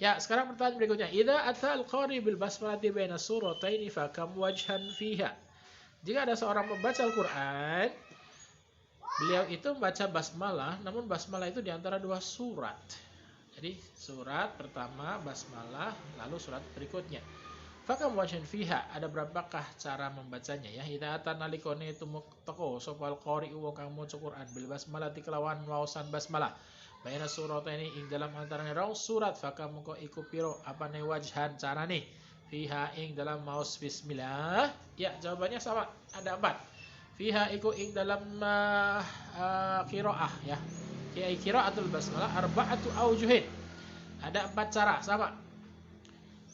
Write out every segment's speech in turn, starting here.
Ya, sekarang pertanyaan berikutnya. Idza atal qari bil basmalati baina surataini fa kam wajhan fiha? Jika ada seorang membaca Al-Qur'an, beliau itu membaca basmalah, namun basmalah itu di antara dua surat. Jadi, surat pertama basmalah, lalu surat berikutnya. Fakam wajhan fiha, ada berapakah cara membacanya ya? Idza atan nalikone tumeka sapa al-qari wong kang maca Qur'an bil basmalah kelawan waosan basmalah. Baina surataini ing dalam antarane rong surat fakam mengko iku piro apane wajhan carane fiha ing dalam maos bismillah. Ya, jawabannya sama, ada 4. Fiha iku ing dalam qiraah ya. Kiai qiraatul basmalah arba'atu aujuhin. Ada 4 cara sama.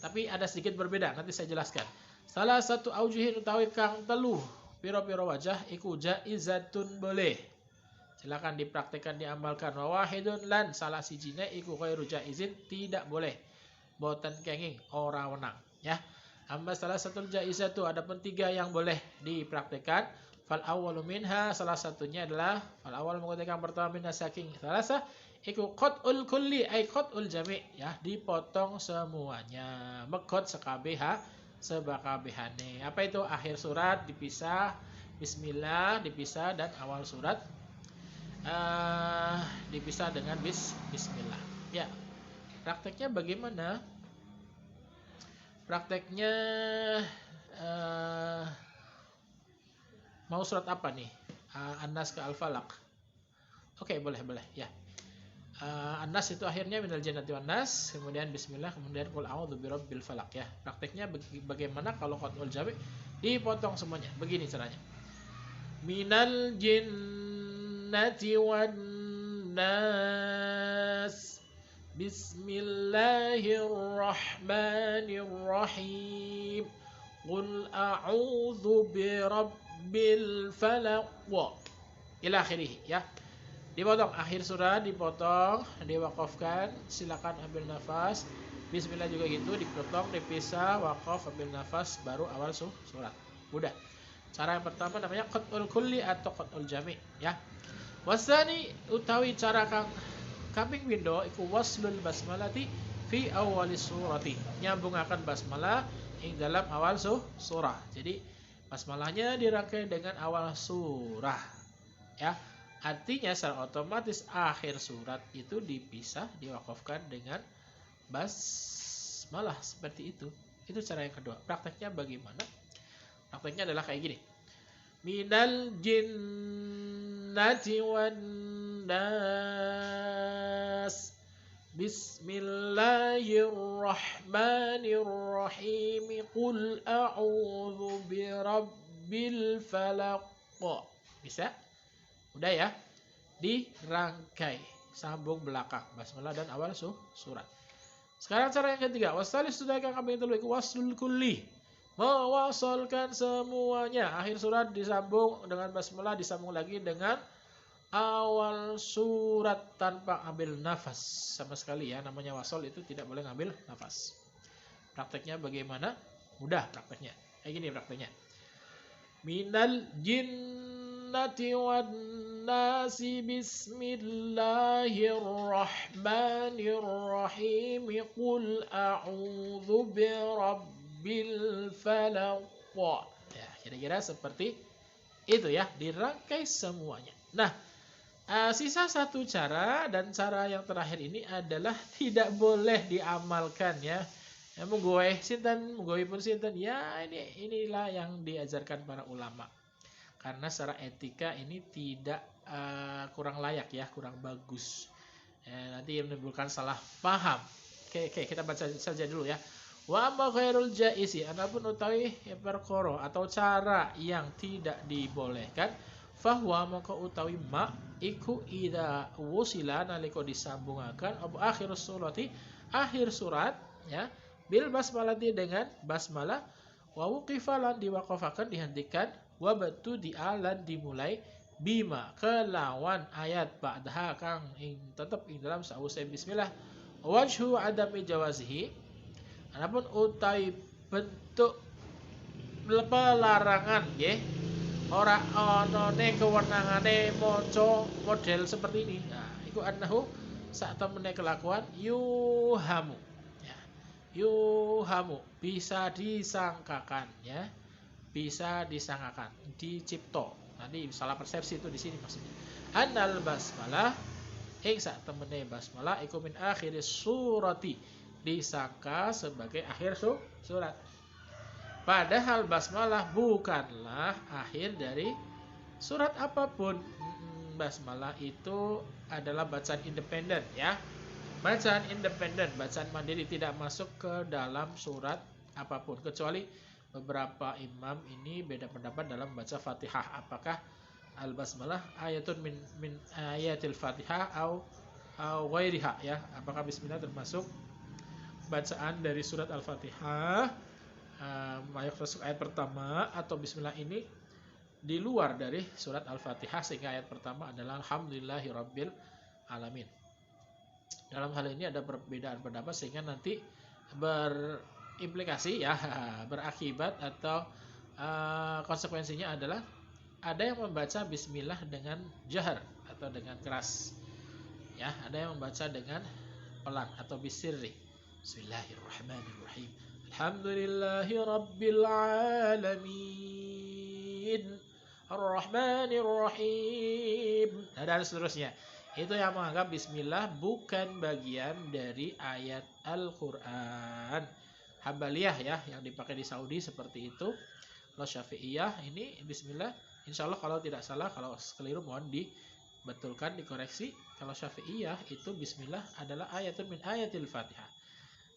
Tapi ada sedikit berbeda, nanti saya jelaskan. Salah satu aujuhin utawi kang telu piro-piro wajah iku jaizatun boleh. Silakan dipraktekkan, diamalkan. Wahidun lan salah sijine iku khairu jaizin, tidak boleh. Boten kenging ora wenang ya. Amma salah satu jaizatu, ada 3 yang boleh dipraktekkan. Fal awwalu minha, salah satunya adalah fal awal mengatakan pertama minha saking salasa iku qat'ul kulli ay qat'ul jami' ya, dipotong semuanya. Megot sekabeha sebakabehane. Apa itu? Akhir surat dipisah, bismillah dipisah, dan awal surat dipisah dengan bismillah. Ya. Prakteknya bagaimana? Prakteknya mau surat apa nih? An-Nas ke Al-Falaq. Oke, boleh ya. An-Nas itu akhirnya minal jannati wan nas, kemudian bismillah, kemudian qul a'udzu birabbil falaq ya. Prakteknya bagaimana kalau qat'ul jami' dipotong semuanya? Begini caranya. Minal jinnati wan nas. Bismillahirrahmanirrahim. Qul a'udzu birabbil falaq. Ila akhirih ya. Dipotong akhir surat, dipotong, diwakafkan, silakan ambil nafas. Bismillah juga gitu, dipotong, dipisah, wakaf, ambil nafas, baru awal surat. Mudah. Cara yang pertama namanya qat'ul kulli atau qat'ul jami' ya. Wasani utawi cara kang kaping pindho iku waslul basmalati fi awali surati. Nyambungaken basmalah ing dalam awal surah. Jadi basmalahnya dirangkai dengan awal surah ya. Artinya secara otomatis akhir surat itu dipisah, diwakafkan dengan basmalah seperti itu. Itu cara yang kedua. Prakteknya bagaimana? Prakteknya adalah kayak gini. Minal jinnati wan nas. Bismillahirrahmanirrahim. Qul a'udzu birabbil falaq. Bisa? Udah ya, dirangkai, sambung belakang basmalah dan awal surat. Sekarang cara yang ketiga, wasalis sudah kami telu iku waslul kulli, mewasolkan semuanya. Akhir surat disambung dengan basmalah, disambung lagi dengan awal surat tanpa ambil nafas sama sekali ya. Namanya wasol itu tidak boleh ngambil nafas. Prakteknya bagaimana? Mudah prakteknya. Kayak gini prakteknya. Minal jinnati wan nasi bismillahirrahmanirrahim. Qul a'udzu birabbil falaq. Ya, kira-kira seperti itu ya, dirangkai semuanya. Nah, sisa satu cara, dan cara yang terakhir ini adalah tidak boleh diamalkan ya. Ya, munggoe sinten, munggoe pun sinten. Ya, inilah yang diajarkan para ulama. Karena secara etika ini tidak kurang layak ya, kurang bagus. Nanti menimbulkan salah paham. Oke, kita baca saja dulu ya. Wa amma khairul jaizi, adapun utawi perkara atau cara yang tidak dibolehkan, fahuwa maka utawi ma iku idza wusila nalika disambungaken apa akhir surati, akhir surat ya, bil basmalati dengan basmalah, wa wuqifa lan diwaqafaken dihentikan, wa batu dialan dimulai bima kelawan ayat ba'daha kang ing tetep ing dalam sausai bismillah, wajhu adami jawazihi, adapun utawi bentuk pelarangan nggih ora anane kewenangane maca model seperti ini. Nah, iku annahu sak temene kelakuan yuhamu yuhamu, bisa disangkakan ya, bisa disangkakan, dicipto. Nanti salah persepsi itu di sini maksudnya. Annal basmalah ing sak temene basmalah iku min akhiris surati, disangka sebagai akhir surat. Padahal basmalah bukanlah akhir dari surat apapun. Basmalah itu adalah bacaan independen ya. Bacaan independen, bacaan mandiri, tidak masuk ke dalam surat apapun. Kecuali beberapa imam ini beda pendapat dalam baca Fatihah. Apakah al-basmalah ayatun min ayatil Fatihah atau ghairiha ya. Apakah bismillah termasuk bacaan dari surat Al-Fatihah, masuk ayat pertama, atau bismillah ini di luar dari surat Al-Fatihah sehingga ayat pertama adalah alhamdulillahirabbil alamin. Dalam hal ini ada perbedaan pendapat sehingga nanti berimplikasi ya, berakibat atau konsekuensinya adalah ada yang membaca bismillah dengan jahar atau dengan keras. Ya, ada yang membaca dengan pelan atau bisirri. Bismillahirrahmanirrahim. Alhamdulillahirabbil alamin. Ar-Rahmanir-Rahim. Nah, dan seterusnya. Itu yang menganggap bismillah bukan bagian dari ayat Al-Quran. Hambaliyah ya, yang dipakai di Saudi seperti itu. Kalau Syafi'iyah ini bismillah, insya Allah kalau tidak salah, kalau keliru mohon dibetulkan, dikoreksi. Kalau Syafi'iyah itu bismillah adalah ayatun min ayatil Fatihah.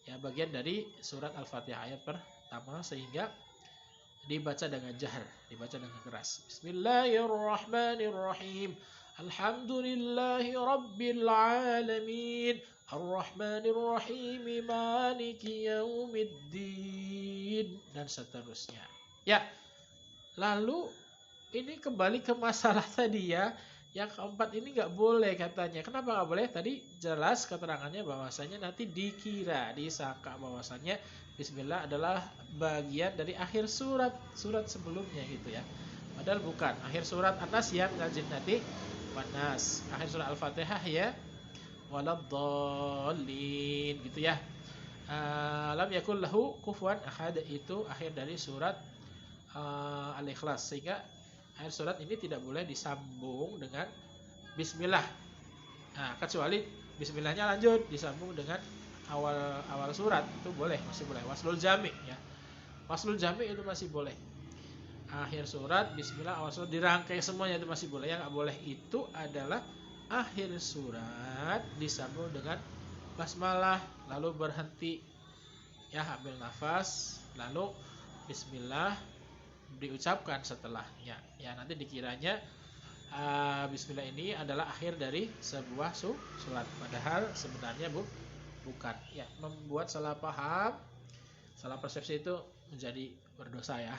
Ya, bagian dari surat Al-Fatihah ayat pertama, sehingga dibaca dengan jahar, dibaca dengan keras. Bismillahirrahmanirrahim. Alhamdulillahi rabbil alamin. Ar-Rahmanir-Rahim. Maliki yaumiddin. Dan seterusnya. Ya. Lalu ini kembali ke masalah tadi ya. Yang keempat ini nggak boleh katanya. Kenapa nggak boleh? Tadi jelas keterangannya bahwasanya nanti dikira, disangka bahwasanya bismillah adalah bagian dari akhir surat sebelumnya gitu ya. Padahal bukan. Akhir surat An-Nas ya, minal jinnati wan nas. Akhir surat Al-Fatihah ya, waladdallin gitu ya. Lam yakul lahu kufuwan ahad, itu akhir dari surat Al-Ikhlas. Sehingga akhir surat ini tidak boleh disambung dengan bismillah. Nah, kecuali bismillahnya lanjut disambung dengan awal surat, itu boleh, masih boleh. Waslul jami ya. Waslul jami itu masih boleh. Akhir surat bismillah, awal surat dirangkai semuanya itu masih boleh. Yang nggak boleh itu adalah akhir surat disambung dengan basmalah lalu berhenti ya, ambil nafas lalu bismillah diucapkan setelahnya. Ya, nanti dikiranya bismillah ini adalah akhir dari sebuah surat, padahal sebenarnya bukan. Ya, membuat salah paham, salah persepsi itu menjadi berdosa ya.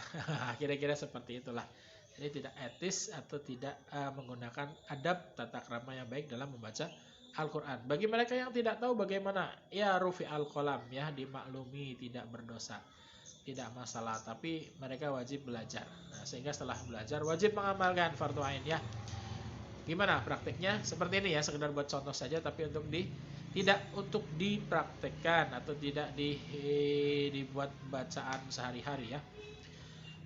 Kira-kira seperti itulah. Jadi tidak etis atau tidak menggunakan adab tata krama yang baik dalam membaca Al-Quran. Bagi mereka yang tidak tahu bagaimana, ya rufi al-qalam ya, dimaklumi, tidak berdosa, tidak masalah, tapi mereka wajib belajar. Nah, sehingga setelah belajar wajib mengamalkan fardu ain ya. Gimana prakteknya? Seperti ini ya, sekedar buat contoh saja, tapi tidak untuk dipraktekkan atau tidak dibuat bacaan sehari-hari ya.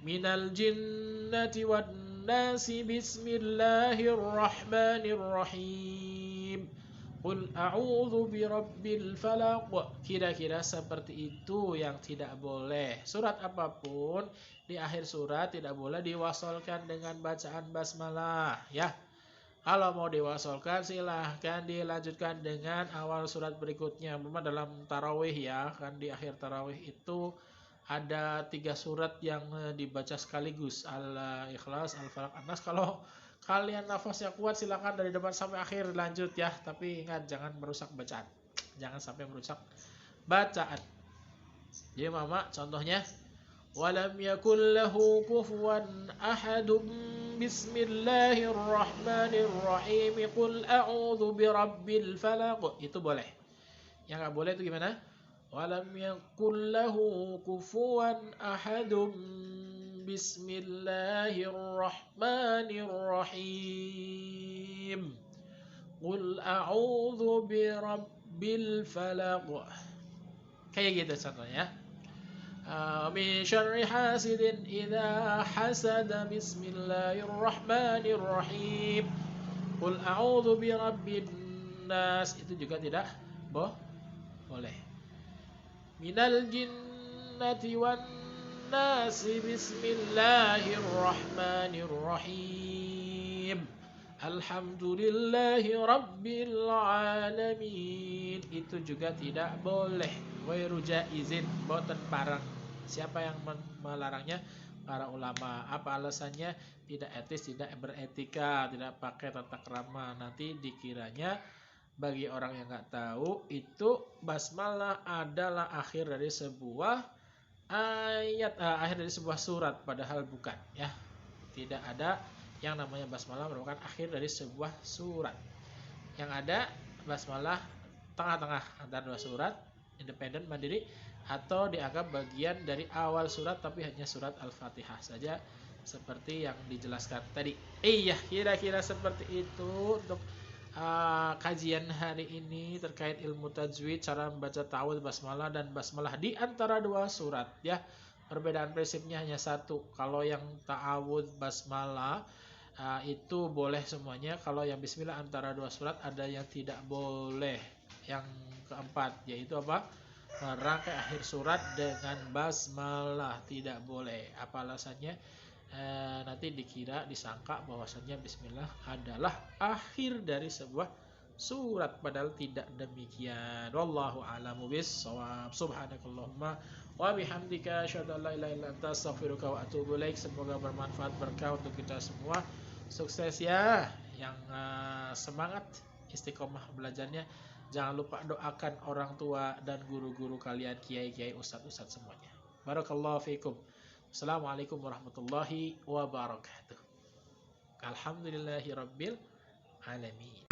Minal jinnati wan nasi bismillahirrahmanirrahim. Qul a'udzu birabbil falaq. Kira-kira seperti itu yang tidak boleh. Surat apapun di akhir surat tidak boleh diwasolkan dengan bacaan basmalah ya. Kalau mau diwasolkan silahkan dilanjutkan dengan awal surat berikutnya. Memang dalam tarawih ya, kan di akhir tarawih itu ada 3 surat yang dibaca sekaligus, Al-Ikhlas, Al-Falaq, An-Nas. Kalau kalian nafasnya kuat silakan dari depan sampai akhir lanjut ya, tapi ingat jangan merusak bacaan, jangan sampai merusak bacaan. Jadi mama contohnya, walam yakul lahu kufuwan ahadum bismillahirrahmanirrahim qul a'udzu birabbil falaq, itu boleh. Yang nggak boleh itu gimana? Walam yakul lahu kufuwan ahadum bismillahirrahmanirrahim qul a'udzu birabbil falaq. Kayak gitu contohnya. Min syarri hasidin idza hasada bismillahirrahmanirrahim. Qul a'udzu birabbin nas. Itu juga tidak boleh. Minal jinnati wan nasi bismillahirrahmanirrahim. Alhamdulillahi rabbil alamin. Itu juga tidak boleh. Ghairu jaizin, boten parang. Siapa yang melarangnya? Para ulama. Apa alasannya? Tidak etis, tidak beretika, tidak pakai tata krama. Nanti dikiranya bagi orang yang nggak tahu itu basmalah adalah akhir dari sebuah ayat, akhir dari sebuah surat, padahal bukan ya. Tidak ada yang namanya basmalah merupakan akhir dari sebuah surat. Yang ada basmalah tengah-tengah antara dua surat, independen, mandiri, atau dianggap bagian dari awal surat tapi hanya surat Al-Fatihah saja seperti yang dijelaskan tadi. Iya, kira-kira seperti itu untuk kajian hari ini terkait ilmu tajwid, cara membaca ta'awudz, basmalah dan basmalah di antara dua surat ya. Perbedaan prinsipnya hanya satu. Kalau yang ta'awudz, basmalah itu boleh semuanya. Kalau yang bismillah antara dua surat ada yang tidak boleh. Yang keempat yaitu apa? Merangkai akhir surat dengan basmalah, tidak boleh. Apa alasannya? Nanti dikira, disangka bahwasannya bismillah adalah akhir dari sebuah surat, padahal tidak demikian. Wallahu a'lamu bissawab. Subhanakallahumma wa bihamdika asyhadu an la ilaha illa anta astaghfiruka wa atubu ilaik. Semoga bermanfaat, berkah untuk kita semua. Sukses ya yang semangat istiqomah belajarnya. Jangan lupa doakan orang tua dan guru-guru kalian, kiai-kiai, ustadz-ustadz semuanya. Barakallahu fiikum. Assalamualaikum warahmatullahi wabarakatuh. Alhamdulillahirabbil alamin.